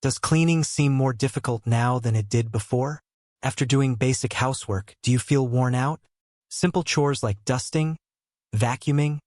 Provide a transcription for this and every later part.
Does cleaning seem more difficult now than it did before? After doing basic housework, do you feel worn out? Simple chores like dusting, vacuuming,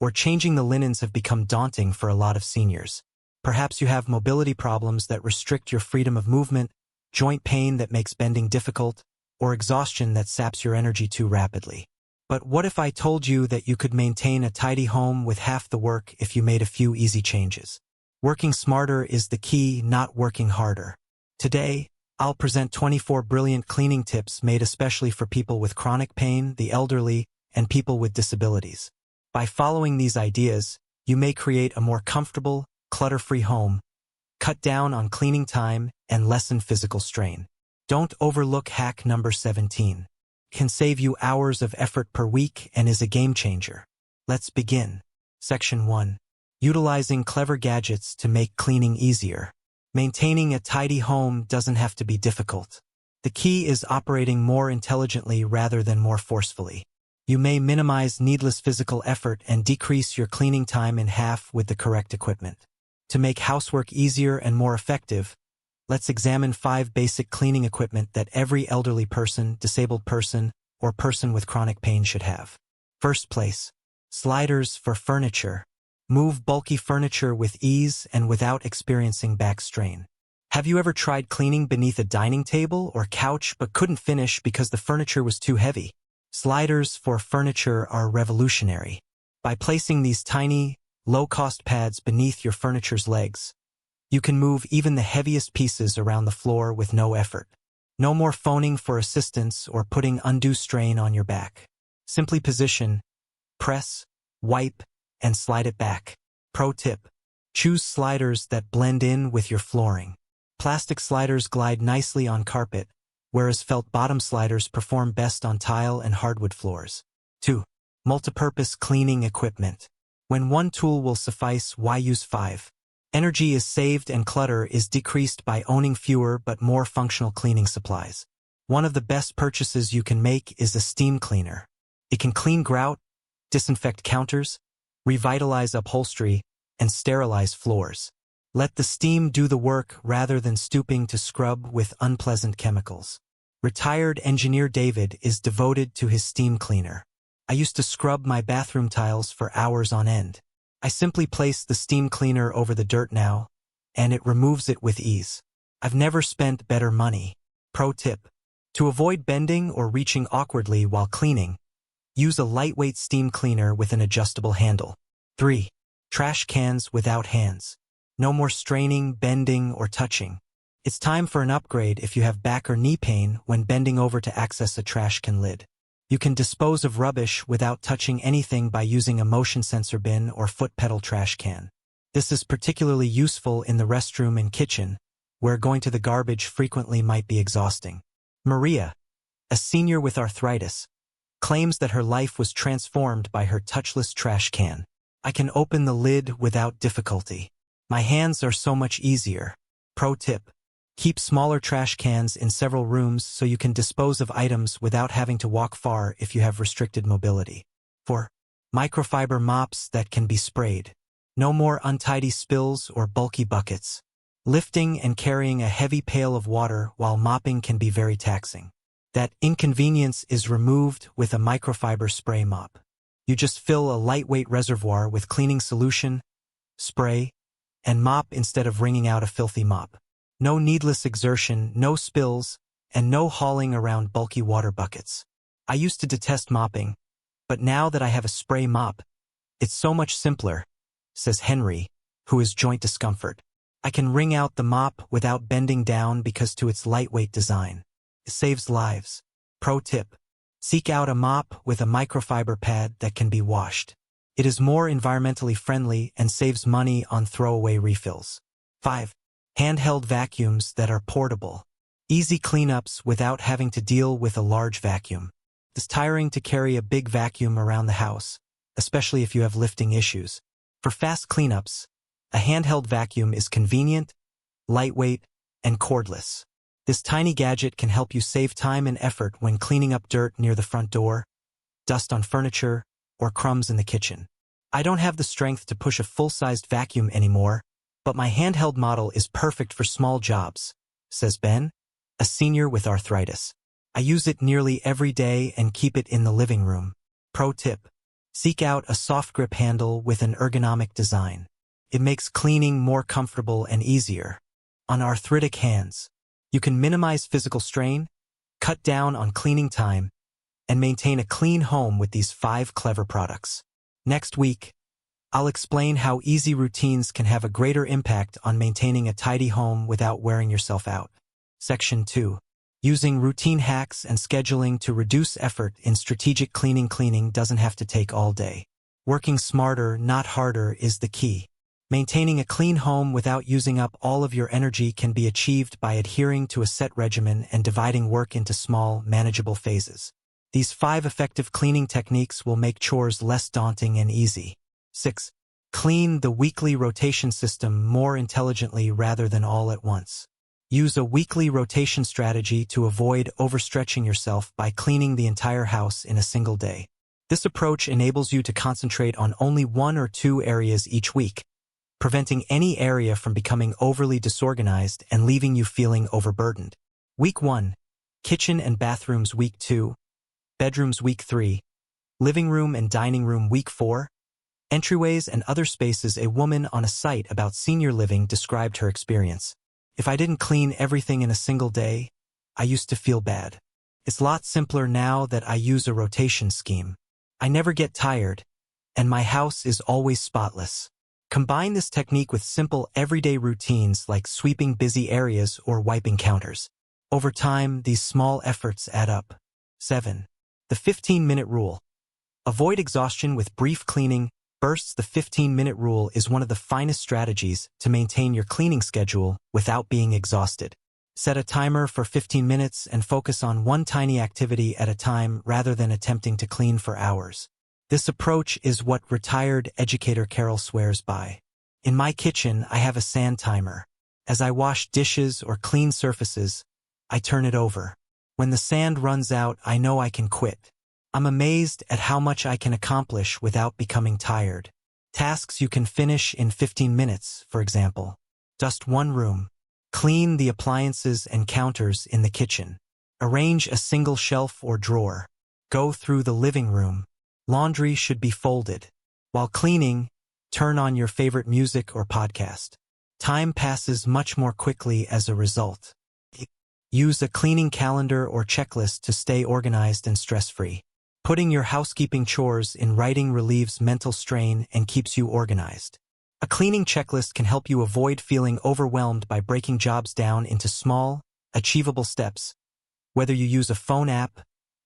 or changing the linens have become daunting for a lot of seniors. Perhaps you have mobility problems that restrict your freedom of movement, joint pain that makes bending difficult, or exhaustion that saps your energy too rapidly. But what if I told you that you could maintain a tidy home with half the work if you made a few easy changes? Working smarter is the key, not working harder. Today, I'll present 24 brilliant cleaning tips made especially for people with chronic pain, the elderly, and people with disabilities. By following these ideas, you may create a more comfortable, clutter-free home, cut down on cleaning time, and lessen physical strain. Don't overlook hack number 17. Can save you hours of effort per week and is a game changer. Let's begin. Section 1. Utilizing clever gadgets to make cleaning easier. Maintaining a tidy home doesn't have to be difficult. The key is operating more intelligently rather than more forcefully. You may minimize needless physical effort and decrease your cleaning time in half with the correct equipment. To make housework easier and more effective, let's examine 5 basic cleaning equipment that every elderly person, disabled person, or person with chronic pain should have. First place, sliders for furniture. Move bulky furniture with ease and without experiencing back strain. Have you ever tried cleaning beneath a dining table or couch but couldn't finish because the furniture was too heavy? Sliders for furniture are revolutionary. By placing these tiny, low-cost pads beneath your furniture's legs, you can move even the heaviest pieces around the floor with no effort. No more phoning for assistance or putting undue strain on your back. Simply position, press, wipe, and slide it back. Pro tip: choose sliders that blend in with your flooring. Plastic sliders glide nicely on carpet, whereas felt bottom sliders perform best on tile and hardwood floors. 2. Multipurpose cleaning equipment. When one tool will suffice, why use 5? Energy is saved and clutter is decreased by owning fewer but more functional cleaning supplies. One of the best purchases you can make is a steam cleaner. It can clean grout, disinfect counters, revitalize upholstery, and sterilize floors. Let the steam do the work rather than stooping to scrub with unpleasant chemicals. Retired engineer David is devoted to his steam cleaner. I used to scrub my bathroom tiles for hours on end. I simply place the steam cleaner over the dirt now, and it removes it with ease. I've never spent better money. Pro tip: to avoid bending or reaching awkwardly while cleaning, use a lightweight steam cleaner with an adjustable handle. 3. Trash cans without hands. No more straining, bending, or touching. It's time for an upgrade if you have back or knee pain when bending over to access a trash can lid. You can dispose of rubbish without touching anything by using a motion sensor bin or foot pedal trash can. This is particularly useful in the restroom and kitchen, where going to the garbage frequently might be exhausting. Maria, a senior with arthritis, claims that her life was transformed by her touchless trash can. I can open the lid without difficulty. My hands are so much easier. Pro tip: keep smaller trash cans in several rooms so you can dispose of items without having to walk far if you have restricted mobility. 4. Microfiber mops that can be sprayed. No more untidy spills or bulky buckets. Lifting and carrying a heavy pail of water while mopping can be very taxing. That inconvenience is removed with a microfiber spray mop. You just fill a lightweight reservoir with cleaning solution, spray, and mop instead of wringing out a filthy mop. No needless exertion, no spills, and no hauling around bulky water buckets. I used to detest mopping, but now that I have a spray mop, it's so much simpler, says Henry, who has joint discomfort. I can wring out the mop without bending down because to its lightweight design. It saves lives. Pro tip: seek out a mop with a microfiber pad that can be washed. It is more environmentally friendly and saves money on throwaway refills. 5. Handheld vacuums that are portable. Easy cleanups without having to deal with a large vacuum. It's tiring to carry a big vacuum around the house, especially if you have lifting issues. For fast cleanups, a handheld vacuum is convenient, lightweight, and cordless. This tiny gadget can help you save time and effort when cleaning up dirt near the front door, dust on furniture, or crumbs in the kitchen. I don't have the strength to push a full-sized vacuum anymore, But my handheld model is perfect for small jobs, says Ben, a senior with arthritis. I use it nearly every day and keep it in the living room. Pro tip: seek out a soft grip handle with an ergonomic design. It makes cleaning more comfortable and easier. On arthritic hands, you can minimize physical strain, cut down on cleaning time, and maintain a clean home with these 5 clever products. Next week, I'll explain how easy routines can have a greater impact on maintaining a tidy home without wearing yourself out. Section 2. Using routine hacks and scheduling to reduce effort in strategic cleaning. Cleaning doesn't have to take all day. Working smarter, not harder, is the key. Maintaining a clean home without using up all of your energy can be achieved by adhering to a set regimen and dividing work into small, manageable phases. These 5 effective cleaning techniques will make chores less daunting and easy. 6. Clean the weekly rotation system more intelligently rather than all at once. Use a weekly rotation strategy to avoid overstretching yourself by cleaning the entire house in a single day. This approach enables you to concentrate on only 1 or 2 areas each week, preventing any area from becoming overly disorganized and leaving you feeling overburdened. Week 1. Kitchen and bathrooms. Week 2. Bedrooms. Week 3. Living room and dining room. Week 4. Entryways and other spaces. A woman on a site about senior living described her experience. If I didn't clean everything in a single day, I used to feel bad. It's a lot simpler now that I use a rotation scheme. I never get tired, and my house is always spotless. Combine this technique with simple everyday routines like sweeping busy areas or wiping counters. Over time, these small efforts add up. 7. The 15-minute rule. Avoid exhaustion with brief cleaning bursts. The 15-minute rule is one of the finest strategies to maintain your cleaning schedule without being exhausted. Set a timer for 15 minutes and focus on one tiny activity at a time rather than attempting to clean for hours. This approach is what retired educator Carol swears by. In my kitchen, I have a sand timer. As I wash dishes or clean surfaces, I turn it over. When the sand runs out, I know I can quit. I'm amazed at how much I can accomplish without becoming tired. Tasks you can finish in 15 minutes, for example. Dust one room. Clean the appliances and counters in the kitchen. Arrange a single shelf or drawer. Go through the living room. Laundry should be folded. While cleaning, turn on your favorite music or podcast. Time passes much more quickly as a result. Use a cleaning calendar or checklist to stay organized and stress-free. Putting your housekeeping chores in writing relieves mental strain and keeps you organized. A cleaning checklist can help you avoid feeling overwhelmed by breaking jobs down into small, achievable steps, whether you use a phone app,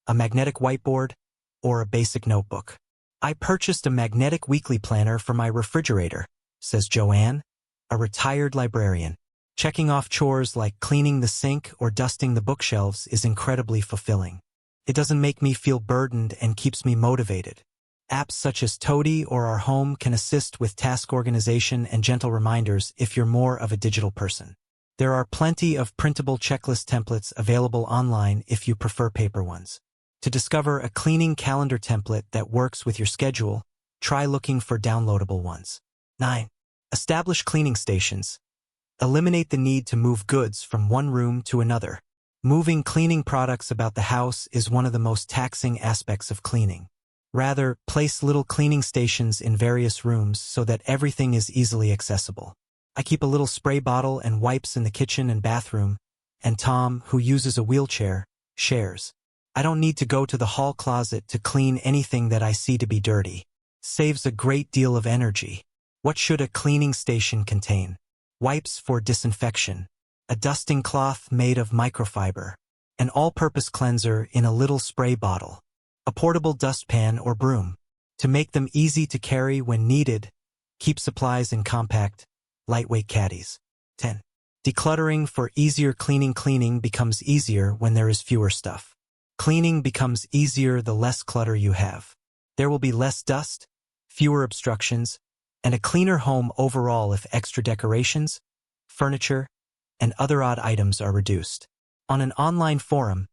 a magnetic whiteboard, or a basic notebook. I purchased a magnetic weekly planner for my refrigerator, says Joanne, a retired librarian. Checking off chores like cleaning the sink or dusting the bookshelves is incredibly fulfilling. It doesn't make me feel burdened and keeps me motivated. Apps such as Toady or Our Home can assist with task organization and gentle reminders if you're more of a digital person. There are plenty of printable checklist templates available online if you prefer paper ones. To discover a cleaning calendar template that works with your schedule, try looking for downloadable ones. 9. Establish cleaning stations. Eliminate the need to move goods from one room to another. Moving cleaning products about the house is one of the most taxing aspects of cleaning. Rather, place little cleaning stations in various rooms so that everything is easily accessible. I keep a little spray bottle and wipes in the kitchen and bathroom, and Tom, who uses a wheelchair, shares. I don't need to go to the hall closet to clean anything that I see to be dirty. Saves a great deal of energy. What should a cleaning station contain? Wipes for disinfection. A dusting cloth made of microfiber. An all-purpose cleanser in a little spray bottle. A portable dustpan or broom. To make them easy to carry when needed, keep supplies in compact, lightweight caddies. 10. Decluttering for easier cleaning. Cleaning becomes easier when there is fewer stuff. Cleaning becomes easier the less clutter you have. There will be less dust, fewer obstructions, and a cleaner home overall if extra decorations, furniture, and other odd items are reduced. On an online forum,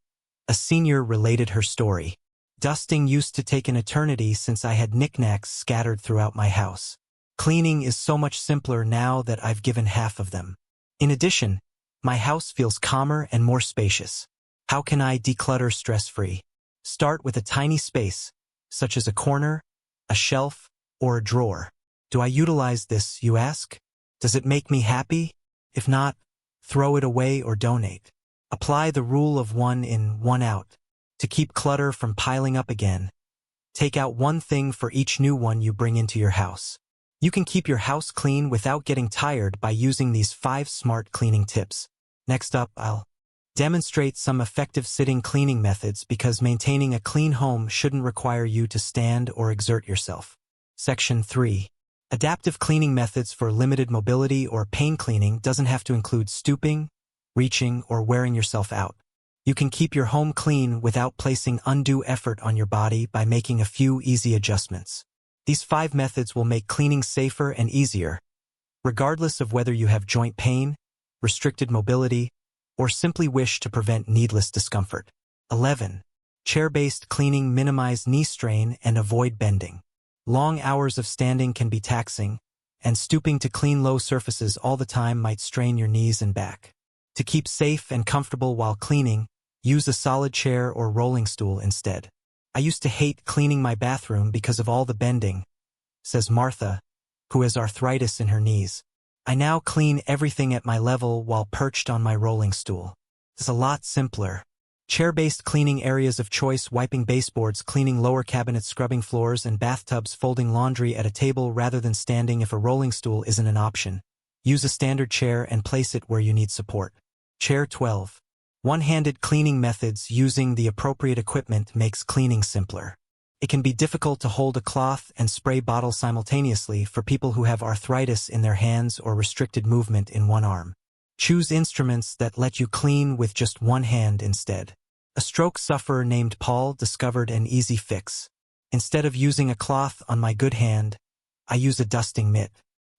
a senior related her story. Dusting used to take an eternity since I had knickknacks scattered throughout my house. Cleaning is so much simpler now that I've given half of them. In addition, my house feels calmer and more spacious. How can I declutter stress-free? Start with a tiny space, such as a corner, a shelf, or a drawer. Do I utilize this, you ask? Does it make me happy? If not, throw it away or donate. Apply the rule of 1 in, 1 out. To keep clutter from piling up again, take out one thing for each new one you bring into your house. You can keep your house clean without getting tired by using these 5 smart cleaning tips. Next up, I'll demonstrate some effective sitting cleaning methods because maintaining a clean home shouldn't require you to stand or exert yourself. Section 3. Adaptive cleaning methods for limited mobility or pain cleaning doesn't have to include stooping, reaching, or wearing yourself out. You can keep your home clean without placing undue effort on your body by making a few easy adjustments. These 5 methods will make cleaning safer and easier, regardless of whether you have joint pain, restricted mobility, or simply wish to prevent needless discomfort. 11. Chair-based cleaning. Minimize knee strain and avoid bending. Long hours of standing can be taxing, and stooping to clean low surfaces all the time might strain your knees and back. To keep safe and comfortable while cleaning, use a solid chair or rolling stool instead. I used to hate cleaning my bathroom because of all the bending, says Martha, who has arthritis in her knees. I now clean everything at my level while perched on my rolling stool. It's a lot simpler. Chair-based cleaning. Areas of choice: wiping baseboards, cleaning lower cabinets, scrubbing floors and bathtubs, folding laundry at a table rather than standing. If a rolling stool isn't an option, use a standard chair and place it where you need support. Chair. 12. One-handed cleaning methods. Using the appropriate equipment makes cleaning simpler. It can be difficult to hold a cloth and spray bottle simultaneously for people who have arthritis in their hands or restricted movement in one arm. Choose instruments that let you clean with just one hand instead. A stroke sufferer named Paul discovered an easy fix. Instead of using a cloth on my good hand, I use a dusting mitt.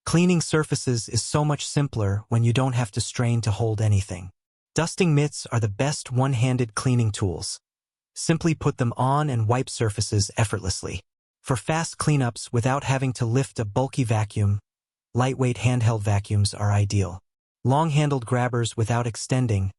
Cleaning surfaces is so much simpler when you don't have to strain to hold anything. Dusting mitts are the best one-handed cleaning tools. Simply put them on and wipe surfaces effortlessly. For fast cleanups without having to lift a bulky vacuum, lightweight handheld vacuums are ideal. Long-handled grabbers without extending,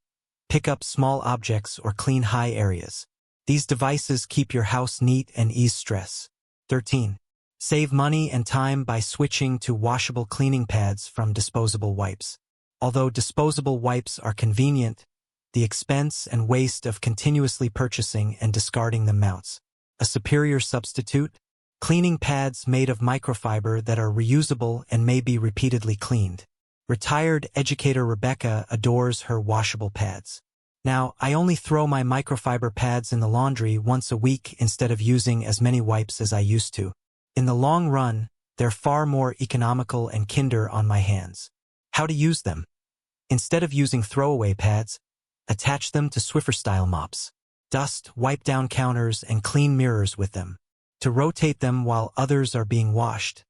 pick up small objects or clean high areas. These devices keep your house neat and ease stress. 13. Save money and time by switching to washable cleaning pads from disposable wipes. Although disposable wipes are convenient, the expense and waste of continuously purchasing and discarding them mounts. A superior substitute? Cleaning pads made of microfiber that are reusable and may be repeatedly cleaned. Retired educator Rebecca adores her washable pads. Now, I only throw my microfiber pads in the laundry once a week instead of using as many wipes as I used to. In the long run, they're far more economical and kinder on my hands. How to use them? Instead of using throwaway pads, attach them to Swiffer-style mops. Dust, wipe down counters, and clean mirrors with them. To rotate them while others are being washed,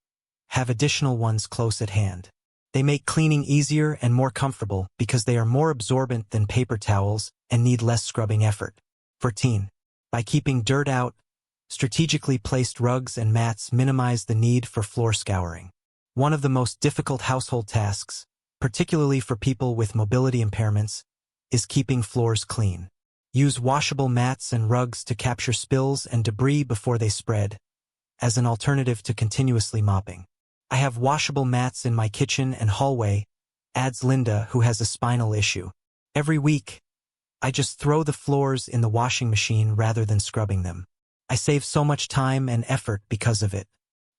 have additional ones close at hand. They make cleaning easier and more comfortable because they are more absorbent than paper towels and need less scrubbing effort. 14. By keeping dirt out, strategically placed rugs and mats minimize the need for floor scouring. One of the most difficult household tasks, particularly for people with mobility impairments, is keeping floors clean. Use washable mats and rugs to capture spills and debris before they spread, as an alternative to continuously mopping. I have washable mats in my kitchen and hallway, adds Linda, who has a spinal issue. Every week, I just throw the floors in the washing machine rather than scrubbing them. I save so much time and effort because of it.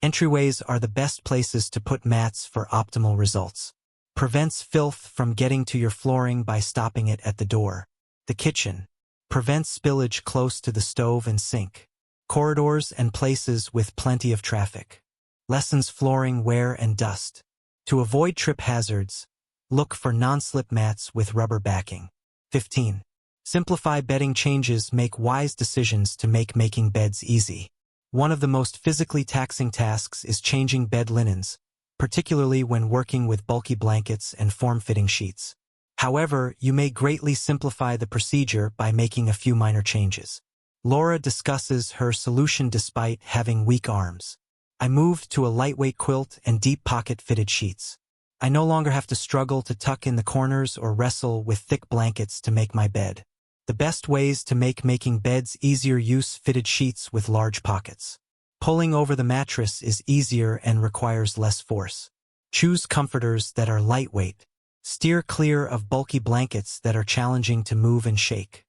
Entryways are the best places to put mats for optimal results. Prevents filth from getting to your flooring by stopping it at the door. The kitchen. Prevents spillage close to the stove and sink. Corridors and places with plenty of traffic. Lessens flooring wear and dust. To avoid trip hazards, look for non-slip mats with rubber backing. 15. Simplify bedding changes. Make wise decisions to make making beds easy. One of the most physically taxing tasks is changing bed linens, particularly when working with bulky blankets and form-fitting sheets. However, you may greatly simplify the procedure by making a few minor changes. Laura discusses her solution despite having weak arms. I moved to a lightweight quilt and deep pocket-fitted sheets. I no longer have to struggle to tuck in the corners or wrestle with thick blankets to make my bed. The best ways to make making beds easier: use fitted sheets with large pockets. Pulling over the mattress is easier and requires less force. Choose comforters that are lightweight. Steer clear of bulky blankets that are challenging to move and shake.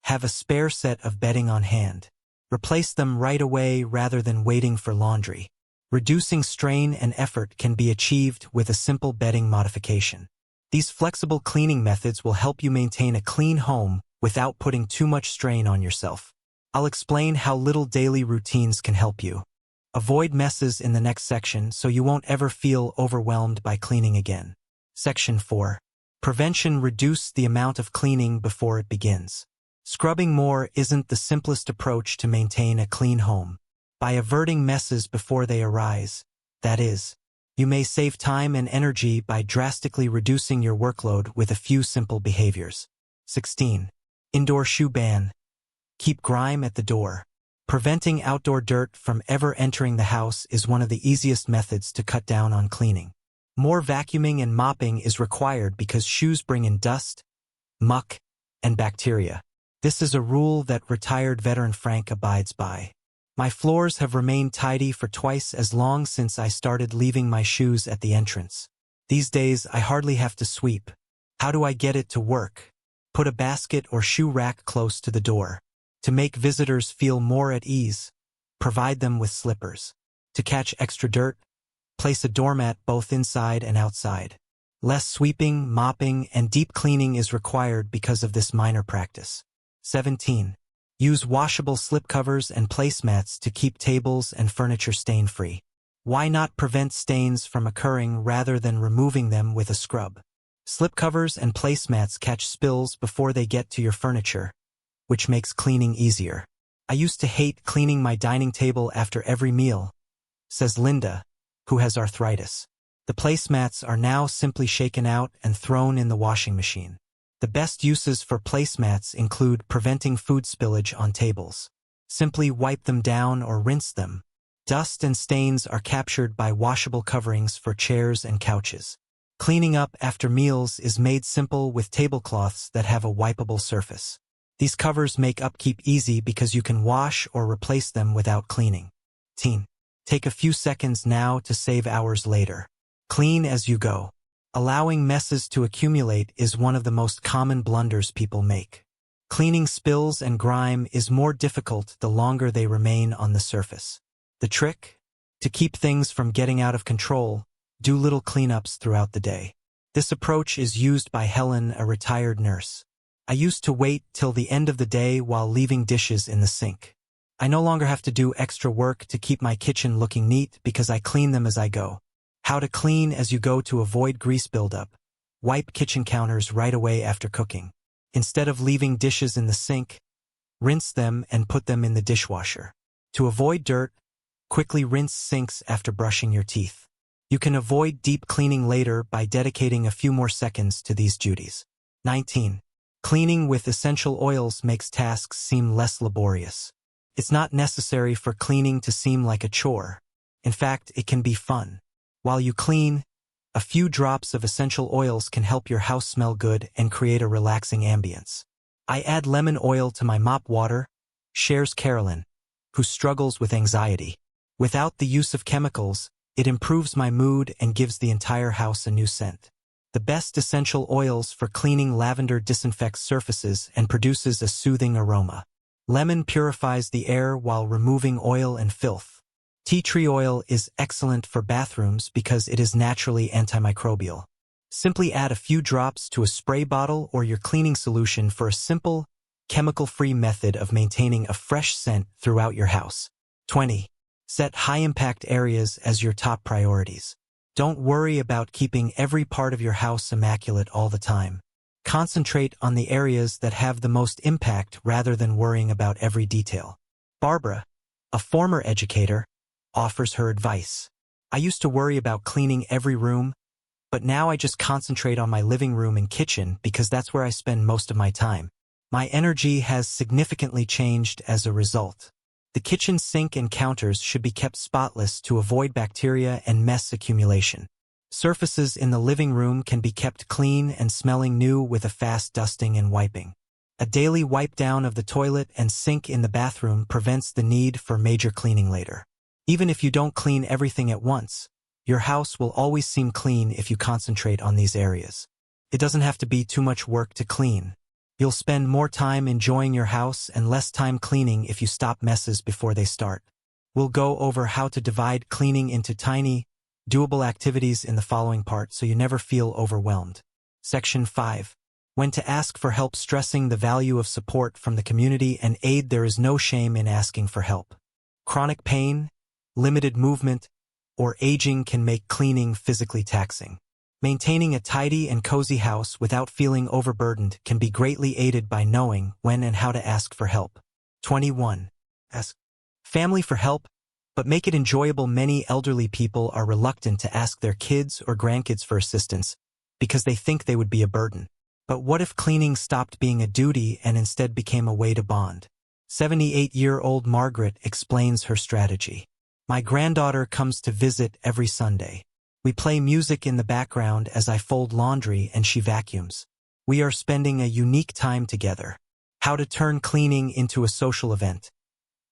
Have a spare set of bedding on hand. Replace them right away rather than waiting for laundry. Reducing strain and effort can be achieved with a simple bedding modification. These flexible cleaning methods will help you maintain a clean home without putting too much strain on yourself. I'll explain how little daily routines can help you. Avoid messes in the next section so you won't ever feel overwhelmed by cleaning again. Section 4. Prevention: reduce the amount of cleaning before it begins. Scrubbing more isn't the simplest approach to maintain a clean home. By averting messes before they arise, that is, you may save time and energy by drastically reducing your workload with a few simple behaviors. 16. Indoor shoe ban. Keep grime at the door. Preventing outdoor dirt from ever entering the house is one of the easiest methods to cut down on cleaning. More vacuuming and mopping is required because shoes bring in dust, muck, and bacteria. This is a rule that retired veteran Frank abides by. My floors have remained tidy for twice as long since I started leaving my shoes at the entrance. These days, I hardly have to sweep. How do I get it to work? Put a basket or shoe rack close to the door. To make visitors feel more at ease, provide them with slippers. To catch extra dirt, place a doormat both inside and outside. Less sweeping, mopping, and deep cleaning is required because of this minor practice. 17. Use washable slipcovers and placemats to keep tables and furniture stain-free. Why not prevent stains from occurring rather than removing them with a scrub? Slipcovers and placemats catch spills before they get to your furniture, which makes cleaning easier. I used to hate cleaning my dining table after every meal, says Linda, who has arthritis. The placemats are now simply shaken out and thrown in the washing machine. The best uses for placemats include preventing food spillage on tables. Simply wipe them down or rinse them. Dust and stains are captured by washable coverings for chairs and couches. Cleaning up after meals is made simple with tablecloths that have a wipeable surface. These covers make upkeep easy because you can wash or replace them without cleaning. 18. Take a few seconds now to save hours later. Clean as you go. Allowing messes to accumulate is one of the most common blunders people make. Cleaning spills and grime is more difficult the longer they remain on the surface. The trick? To keep things from getting out of control, do little cleanups throughout the day. This approach is used by Helen, a retired nurse. I used to wait till the end of the day while leaving dishes in the sink. I no longer have to do extra work to keep my kitchen looking neat because I clean them as I go. How to clean as you go to avoid grease buildup. Wipe kitchen counters right away after cooking. Instead of leaving dishes in the sink, rinse them and put them in the dishwasher. To avoid dirt, quickly rinse sinks after brushing your teeth. You can avoid deep cleaning later by dedicating a few more seconds to these duties. 19. Cleaning with essential oils makes tasks seem less laborious. It's not necessary for cleaning to seem like a chore. In fact, it can be fun. While you clean, a few drops of essential oils can help your house smell good and create a relaxing ambience. I add lemon oil to my mop water, shares Carolyn, who struggles with anxiety. Without the use of chemicals, it improves my mood and gives the entire house a new scent. The best essential oils for cleaning: lavender disinfects surfaces and produces a soothing aroma. Lemon purifies the air while removing oil and filth. Tea tree oil is excellent for bathrooms because it is naturally antimicrobial. Simply add a few drops to a spray bottle or your cleaning solution for a simple, chemical-free method of maintaining a fresh scent throughout your house. 20. Set high-impact areas as your top priorities. Don't worry about keeping every part of your house immaculate all the time. Concentrate on the areas that have the most impact rather than worrying about every detail. Barbara, a former educator, offers her advice. I used to worry about cleaning every room, but now I just concentrate on my living room and kitchen because that's where I spend most of my time. My energy has significantly changed as a result. The kitchen sink and counters should be kept spotless to avoid bacteria and mess accumulation. Surfaces in the living room can be kept clean and smelling new with a fast dusting and wiping. A daily wipe down of the toilet and sink in the bathroom prevents the need for major cleaning later. Even if you don't clean everything at once, your house will always seem clean if you concentrate on these areas. It doesn't have to be too much work to clean. You'll spend more time enjoying your house and less time cleaning if you stop messes before they start. We'll go over how to divide cleaning into tiny, doable activities in the following part so you never feel overwhelmed. Section 5. When to ask for help, stressing the value of support from the community and aid. There is no shame in asking for help. Chronic pain, limited movement, or aging can make cleaning physically taxing. Maintaining a tidy and cozy house without feeling overburdened can be greatly aided by knowing when and how to ask for help. 21. Ask family for help, but make it enjoyable. Many elderly people are reluctant to ask their kids or grandkids for assistance because they think they would be a burden. But what if cleaning stopped being a duty and instead became a way to bond? 78-year-old Margaret explains her strategy. My granddaughter comes to visit every Sunday. We play music in the background as I fold laundry and she vacuums. We are spending a unique time together. How to turn cleaning into a social event.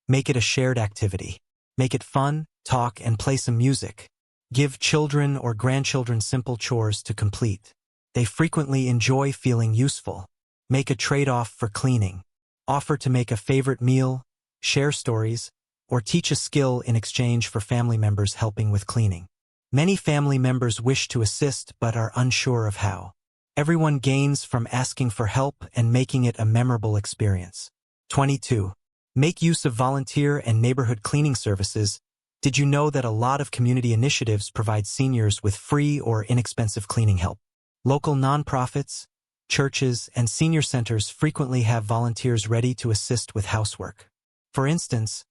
Make it a shared activity. Make it fun, talk, and play some music. Give children or grandchildren simple chores to complete. They frequently enjoy feeling useful. Make a trade-off for cleaning. Offer to make a favorite meal, share stories, or teach a skill in exchange for family members helping with cleaning. Many family members wish to assist but are unsure of how. Everyone gains from asking for help and making it a memorable experience. 22. Make use of volunteer and neighborhood cleaning services. Did you know that a lot of community initiatives provide seniors with free or inexpensive cleaning help? Local nonprofits, churches, and senior centers frequently have volunteers ready to assist with housework. For instance,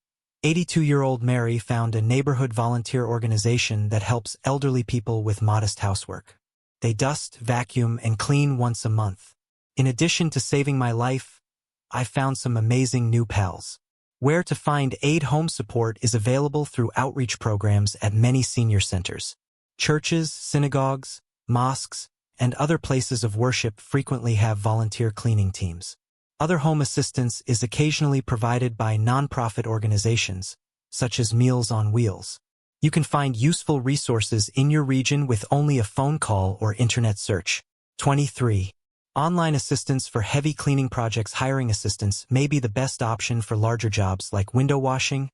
82-year-old Mary found a neighborhood volunteer organization that helps elderly people with modest housework. They dust, vacuum, and clean once a month. In addition to saving my life, I found some amazing new pals. Where to find aid. Home support is available through outreach programs at many senior centers. Churches, synagogues, mosques, and other places of worship frequently have volunteer cleaning teams. Other home assistance is occasionally provided by nonprofit organizations, such as Meals on Wheels. You can find useful resources in your region with only a phone call or internet search. 23. Online assistance for heavy cleaning projects. Hiring assistance may be the best option for larger jobs like window washing,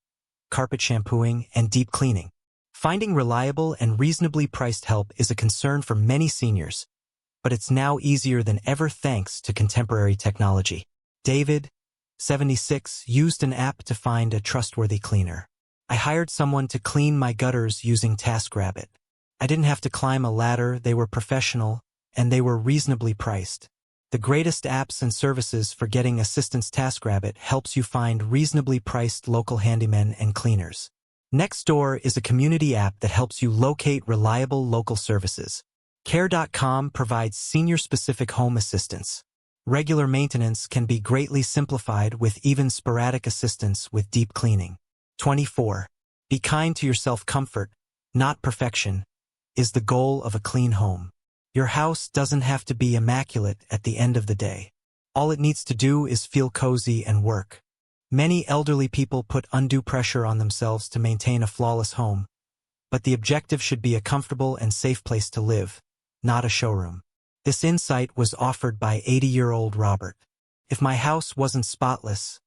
carpet shampooing, and deep cleaning. Finding reliable and reasonably priced help is a concern for many seniors, but it's now easier than ever thanks to contemporary technology. David, 76, used an app to find a trustworthy cleaner. I hired someone to clean my gutters using TaskRabbit. I didn't have to climb a ladder, they were professional, and they were reasonably priced. The greatest apps and services for getting assistance. TaskRabbit helps you find reasonably priced local handymen and cleaners. Nextdoor is a community app that helps you locate reliable local services. Care.com provides senior-specific home assistance. Regular maintenance can be greatly simplified with even sporadic assistance with deep cleaning. 24. Be kind to yourself. Comfort, not perfection, is the goal of a clean home. Your house doesn't have to be immaculate at the end of the day. All it needs to do is feel cozy and work. Many elderly people put undue pressure on themselves to maintain a flawless home, but the objective should be a comfortable and safe place to live, not a showroom. This insight was offered by 80-year-old Robert. If my house wasn't spotless,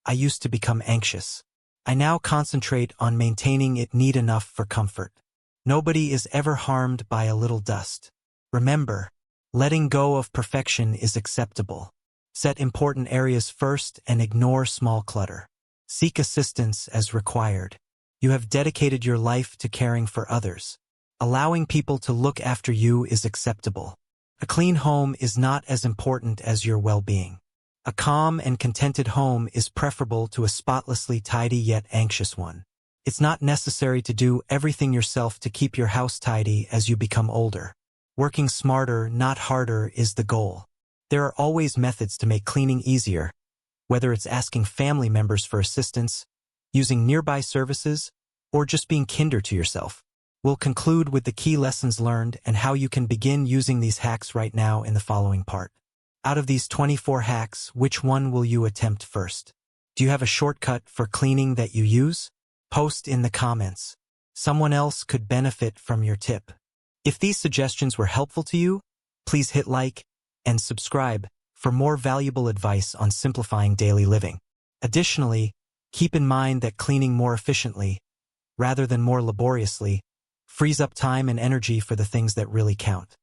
I used to become anxious. I now concentrate on maintaining it neat enough for comfort. Nobody is ever harmed by a little dust. Remember, letting go of perfection is acceptable. Set important areas first and ignore small clutter. Seek assistance as required. You have dedicated your life to caring for others. Allowing people to look after you is acceptable. A clean home is not as important as your well-being. A calm and contented home is preferable to a spotlessly tidy yet anxious one. It's not necessary to do everything yourself to keep your house tidy as you become older. Working smarter, not harder, is the goal. There are always methods to make cleaning easier, whether it's asking family members for assistance, using nearby services, or just being kinder to yourself. We'll conclude with the key lessons learned and how you can begin using these hacks right now in the following part. Out of these 24 hacks, which one will you attempt first? Do you have a shortcut for cleaning that you use? Post in the comments. Someone else could benefit from your tip. If these suggestions were helpful to you, please hit like and subscribe for more valuable advice on simplifying daily living. Additionally, keep in mind that cleaning more efficiently, rather than more laboriously, frees up time and energy for the things that really count.